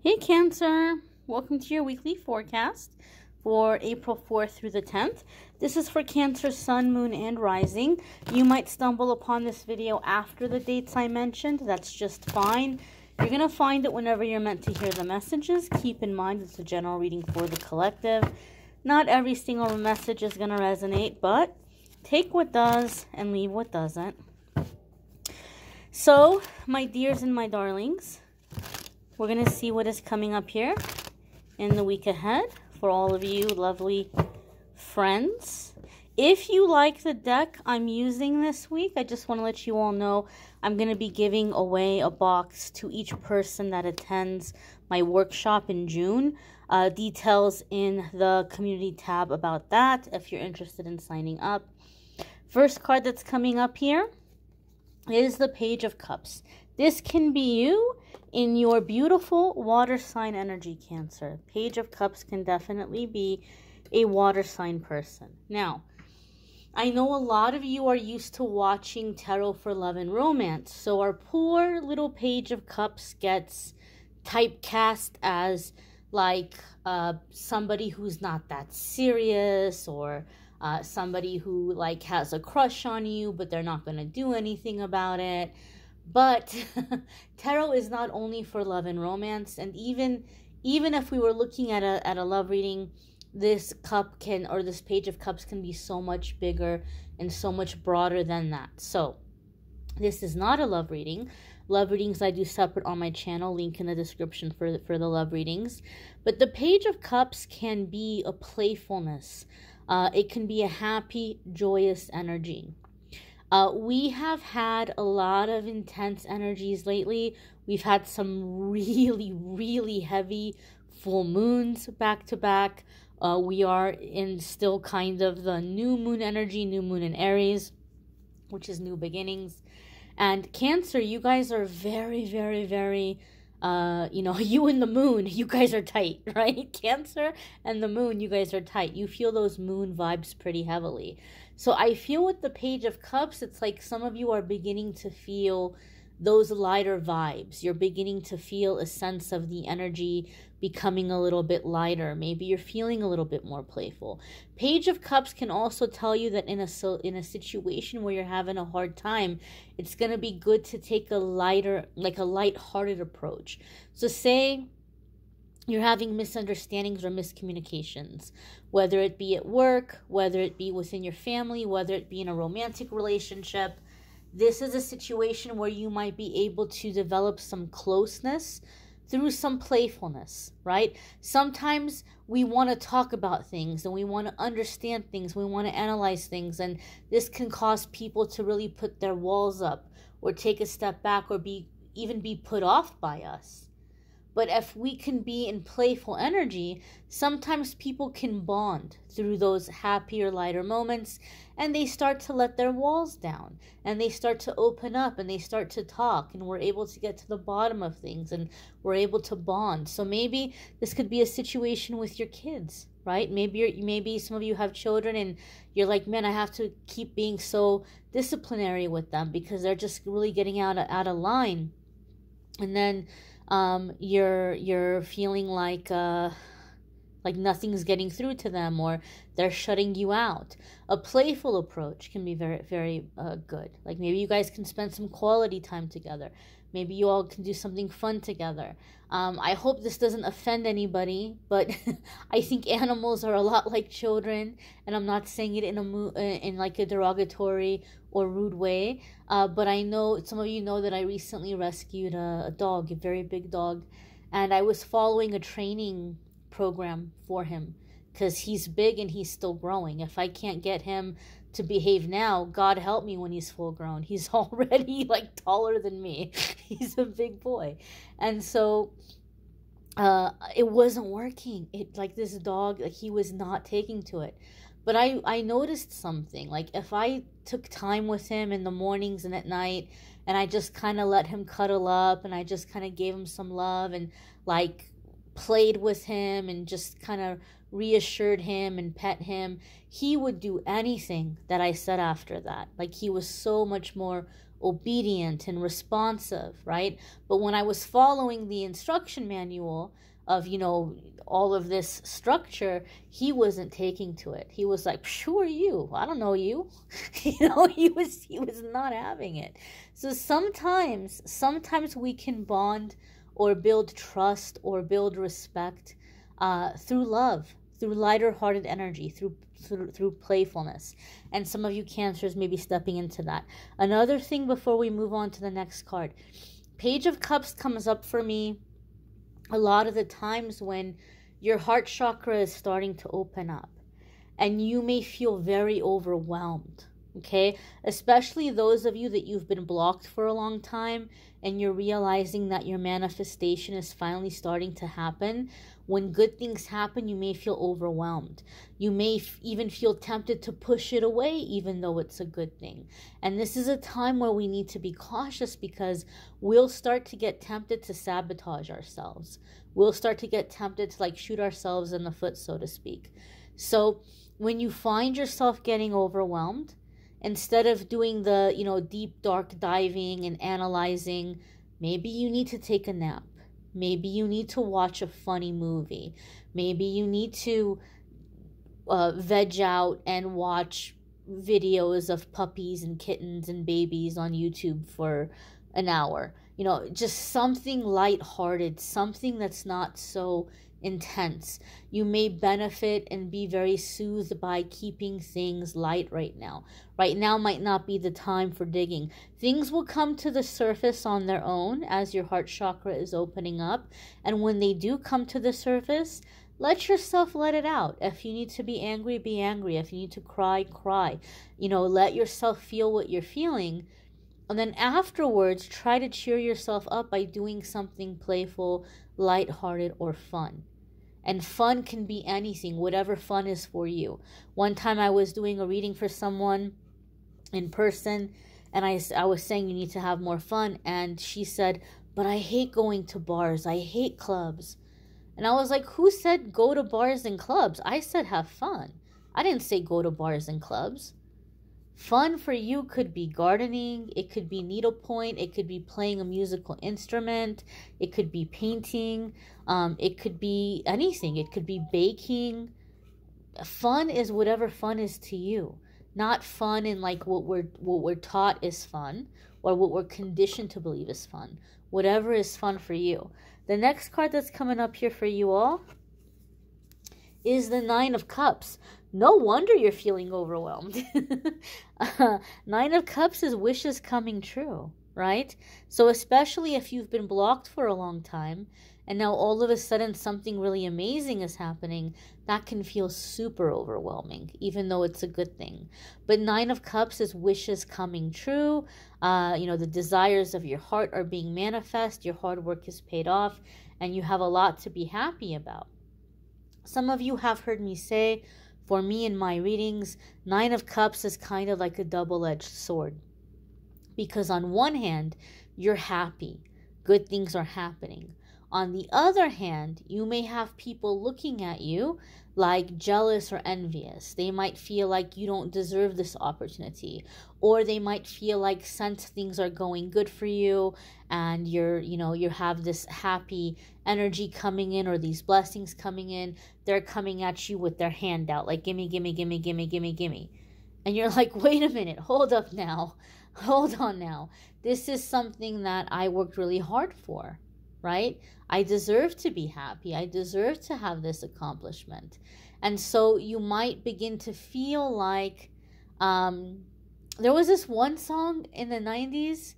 Hey Cancer, welcome to your weekly forecast for April 4th through the 10th. This is for Cancer, Sun, Moon, and Rising. You might stumble upon this video after the dates I mentioned. That's just fine. You're going to find it whenever you're meant to hear the messages. Keep in mind it's a general reading for the collective. Not every single message is going to resonate, but take what does and leave what doesn't. So, my dears and my darlings, we're going to see what is coming up here in the week ahead for all of you lovely friends. If you like the deck I'm using this week, I just want to let you all know I'm going to be giving away a box to each person that attends my workshop in June. Details in the community tab about that if you're interested in signing up. First card that's coming up here is the Page of Cups. This can be you in your beautiful water sign energy, Cancer. Page of Cups can definitely be a water sign person. Now, I know a lot of you are used to watching Tarot for Love and Romance, so our poor little Page of Cups gets typecast as like somebody who's not that serious, or somebody who like has a crush on you, but they're not going to do anything about it. But tarot is not only for love and romance, and even if we were looking at a love reading, this cup can, or this Page of Cups can be so much bigger and so much broader than that. So this is not a love reading. Love readings I do separate on my channel, link in the description for the love readings. But the Page of Cups can be a playfulness. It can be a happy, joyous energy. We have had a lot of intense energies lately. We've had some really, really heavy full moons back to back. We are in still kind of the new moon energy, new moon in Aries, which is new beginnings. And Cancer, you guys are very, very, very, you and the moon, you guys are tight, right? Cancer and the moon, you guys are tight. You feel those moon vibes pretty heavily. So I feel with the Page of Cups, it's like some of you are beginning to feel those lighter vibes. You're beginning to feel a sense of the energy becoming a little bit lighter. Maybe you're feeling a little bit more playful. Page of Cups can also tell you that in a situation where you're having a hard time, it's going to be good to take a lighter, like a light-hearted approach. So say you're having misunderstandings or miscommunications, whether it be at work, whether it be within your family, whether it be in a romantic relationship. This is a situation where you might be able to develop some closeness through some playfulness, right? Sometimes we want to talk about things and we want to understand things, we want to analyze things, and this can cause people to really put their walls up or take a step back or even be put off by us. But if we can be in playful energy, sometimes people can bond through those happier, lighter moments, and they start to let their walls down, and they start to open up, and they start to talk, and we're able to get to the bottom of things, and we're able to bond. So maybe this could be a situation with your kids, right? Maybe some of you have children, and you're like, man, I have to keep being so disciplinary with them because they're just really getting out of line. And then you're feeling like nothing's getting through to them, or they're shutting you out. A playful approach can be very, very good. Like maybe you guys can spend some quality time together. Maybe you all can do something fun together. I hope this doesn't offend anybody, but I think animals are a lot like children, and I'm not saying it in like a derogatory or rude way. But I know some of you know that I recently rescued a dog, a very big dog, and I was following a training program for him because he's big and he's still growing. If I can't get him to behave now, God help me when he's full grown. He's already like taller than me. He's a big boy. And so it wasn't working. This dog, like he was not taking to it. But I noticed something. Like if I took time with him in the mornings and at night, and I just kind of let him cuddle up, and I just kind of gave him some love and like played with him and just kind of reassured him and pet him, he would do anything that I said after that. Like he was so much more obedient and responsive, right? But when I was following the instruction manual of, all of this structure, he wasn't taking to it. He was like, who are you? I don't know you. He was not having it. So sometimes we can bond or build trust or build respect through love, through lighter hearted energy, through playfulness. And some of you Cancers may be stepping into that. Another thing before we move on to the next card, Page of Cups comes up for me a lot of the times when your heart chakra is starting to open up and you may feel very overwhelmed, okay? Especially those of you that you've been blocked for a long time and you're realizing that your manifestation is finally starting to happen. When good things happen, you may feel overwhelmed. You may even feel tempted to push it away, even though it's a good thing. And this is a time where we need to be cautious because we'll start to get tempted to sabotage ourselves. We'll start to get tempted to shoot ourselves in the foot, so to speak. So when you find yourself getting overwhelmed, instead of doing the, deep, dark diving and analyzing, maybe you need to take a nap. Maybe you need to watch a funny movie. Maybe you need to veg out and watch videos of puppies and kittens and babies on YouTube for an hour. Just something lighthearted, something that's not so intense. You may benefit and be very soothed by keeping things light right now. Right now might not be the time for digging. Things will come to the surface on their own as your heart chakra is opening up. And when they do come to the surface, let yourself let it out. If you need to be angry, be angry. If you need to cry, cry. Let yourself feel what you're feeling. And then afterwards, try to cheer yourself up by doing something playful, lighthearted, or fun. And fun can be anything, whatever fun is for you. One time I was doing a reading for someone in person, and I was saying you need to have more fun. And she said, but I hate going to bars. I hate clubs. And I was like, who said go to bars and clubs? I said have fun. I didn't say go to bars and clubs. Fun for you could be gardening, it could be needlepoint, it could be playing a musical instrument, it could be painting, it could be anything, it could be baking. Fun is whatever fun is to you, not fun in what we're taught is fun or what we're conditioned to believe is fun. Whatever is fun for you. The next card that's coming up here for you all is the Nine of Cups. No wonder you're feeling overwhelmed. Nine of Cups is wishes coming true, right? So especially if you've been blocked for a long time and now all of a sudden something really amazing is happening, that can feel super overwhelming, even though it's a good thing. But Nine of Cups is wishes coming true. The desires of your heart are being manifest. Your hard work is paid off and you have a lot to be happy about. Some of you have heard me say, for me in my readings, Nine of Cups is kind of like a double-edged sword. Because on one hand, you're happy. Good things are happening. On the other hand, you may have people looking at you like jealous or envious. They might feel like you don't deserve this opportunity. Or they might feel like since things are going good for you and you have this happy energy coming in or these blessings coming in, they're coming at you with their hand out like gimme, gimme, gimme, gimme, gimme, gimme. And you're like, wait a minute, hold up now. Hold on now. This is something that I worked really hard for, right? I deserve to be happy. I deserve to have this accomplishment. And so you might begin to feel like, there was this one song in the 90s,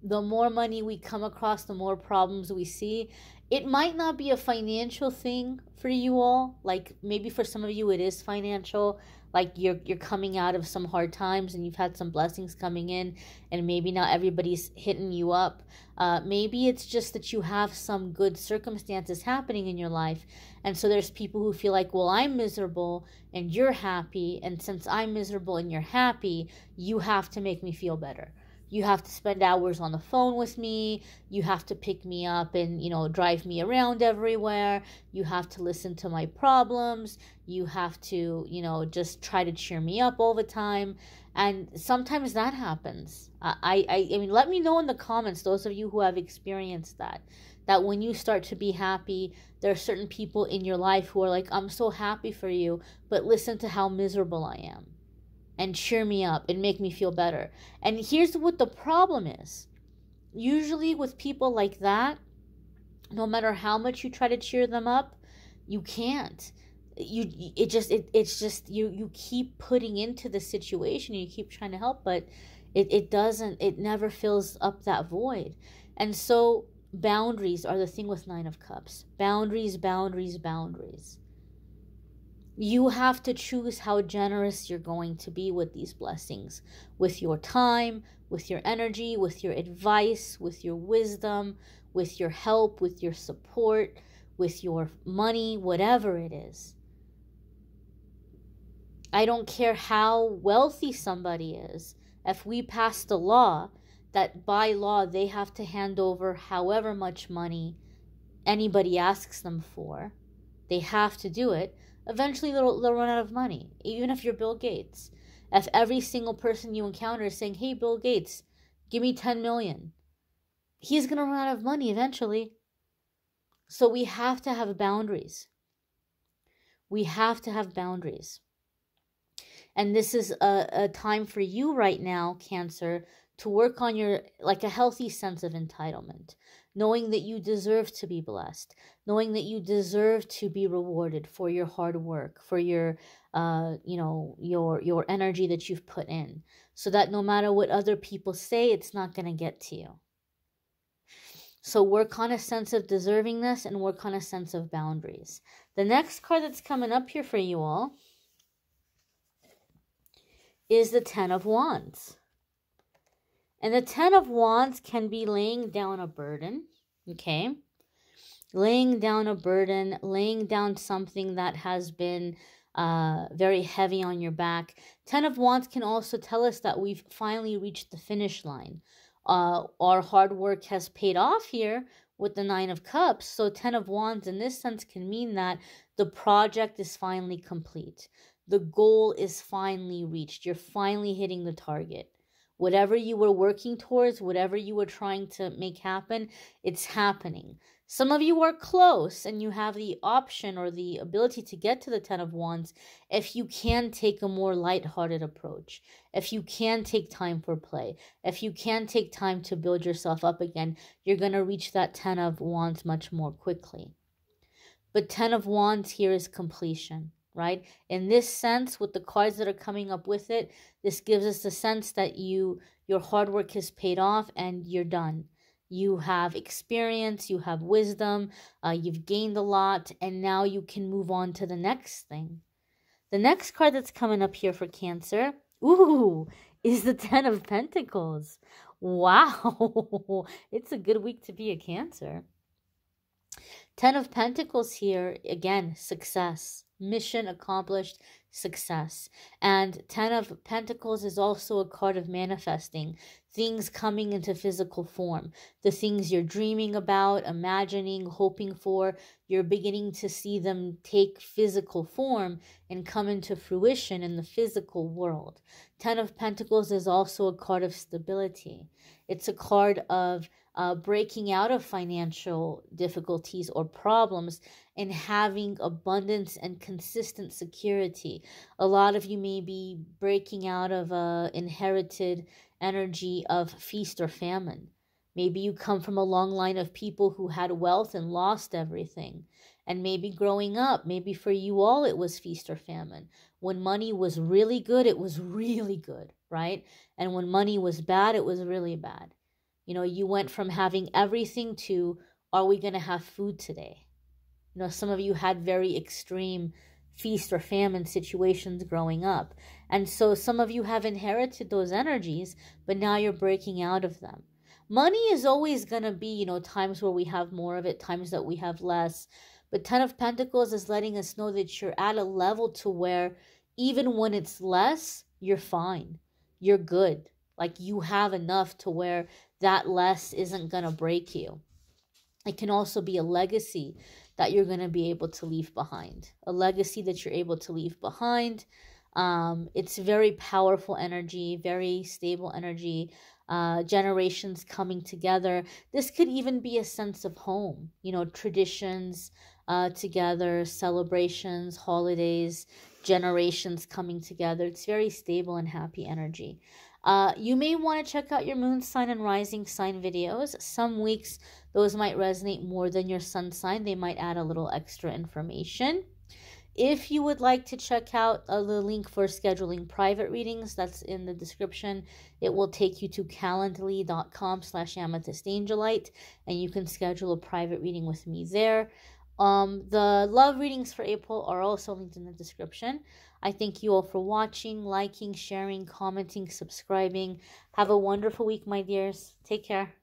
the more money we come across, the more problems we see. It might not be a financial thing for you all. Like maybe for some of you it is financial. Like you're coming out of some hard times and you've had some blessings coming in and maybe not everybody's hitting you up. Maybe it's just that you have some good circumstances happening in your life. And so there's people who feel like, well, I'm miserable and you're happy. And since I'm miserable and you're happy, you have to make me feel better. You have to spend hours on the phone with me. You have to pick me up and, drive me around everywhere. You have to listen to my problems. You have to, just try to cheer me up all the time. And sometimes that happens. I mean, let me know in the comments, those of you who have experienced that when you start to be happy, there are certain people in your life who are like, I'm so happy for you, but listen to how miserable I am. And cheer me up and make me feel better. And here's what the problem is. Usually with people like that, no matter how much you try to cheer them up, you can't. You keep putting into the situation, you keep trying to help, but it never fills up that void. And so boundaries are the thing with Nine of Cups. Boundaries, boundaries, boundaries. You have to choose how generous you're going to be with these blessings, with your time, with your energy, with your advice, with your wisdom, with your help, with your support, with your money, whatever it is. I don't care how wealthy somebody is. If we pass the law that by law they have to hand over however much money anybody asks them for, they have to do it. Eventually they'll run out of money. Even if you're Bill Gates. If every single person you encounter is saying, hey, Bill Gates, give me 10 million. He's going to run out of money eventually. So we have to have boundaries. We have to have boundaries. And this is a time for you right now, Cancer, to work on a healthy sense of entitlement. Knowing that you deserve to be blessed, knowing that you deserve to be rewarded for your hard work, for your energy that you've put in, so that no matter what other people say, it's not going to get to you. So work on a sense of deservingness and work on a sense of boundaries. The next card that's coming up here for you all is the Ten of Wands. And the Ten of Wands can be laying down a burden, okay? Laying down a burden, laying down something that has been very heavy on your back. Ten of Wands can also tell us that we've finally reached the finish line. Our hard work has paid off here with the Nine of Cups. So Ten of Wands in this sense can mean that the project is finally complete. The goal is finally reached. You're finally hitting the target. Whatever you were working towards, whatever you were trying to make happen, it's happening. Some of you are close and you have the option or the ability to get to the Ten of Wands if you can take a more lighthearted approach, if you can take time for play, if you can take time to build yourself up again, you're going to reach that Ten of Wands much more quickly. But Ten of Wands here is completion. Right? In this sense, with the cards that are coming up with it, this gives us the sense that your hard work has paid off and you're done. You have experience, you have wisdom, you've gained a lot, and now you can move on to the next thing. The next card that's coming up here for Cancer, is the Ten of Pentacles. Wow, it's a good week to be a Cancer. Ten of Pentacles here, again, success. Mission accomplished, success. And Ten of Pentacles is also a card of manifesting, things coming into physical form. The things you're dreaming about, imagining, hoping for, you're beginning to see them take physical form and come into fruition in the physical world. Ten of Pentacles is also a card of stability. It's a card of breaking out of financial difficulties or problems and having abundance and consistent security. A lot of you may be breaking out of inherited energy of feast or famine. Maybe you come from a long line of people who had wealth and lost everything. And maybe growing up, maybe for you all, it was feast or famine. When money was really good, it was really good, right? And when money was bad, it was really bad. You know, you went from having everything to, are we going to have food today? You know, some of you had very extreme feast or famine situations growing up. And so some of you have inherited those energies, but now you're breaking out of them. Money is always going to be, you know, times where we have more of it, times that we have less. But Ten of Pentacles is letting us know that you're at a level to where even when it's less, you're fine. You're good. Like you have enough to where that less isn't going to break you. It can also be a legacy that you're going to be able to leave behind. A legacy that you're able to leave behind. It's very powerful energy, very stable energy, generations coming together. This could even be a sense of home, you know, traditions together, celebrations, holidays, generations coming together. It's very stable and happy energy. You may want to check out your moon sign and rising sign videos. Some weeks those might resonate more than your sun sign. They might add a little extra information. If you would like to check out the link for scheduling private readings, that's in the description. It will take you to calendly.com/amethystangelite, and you can schedule a private reading with me there. The love readings for April are also linked in the description. I thank you all for watching, liking, sharing, commenting, subscribing. Have a wonderful week, my dears. Take care.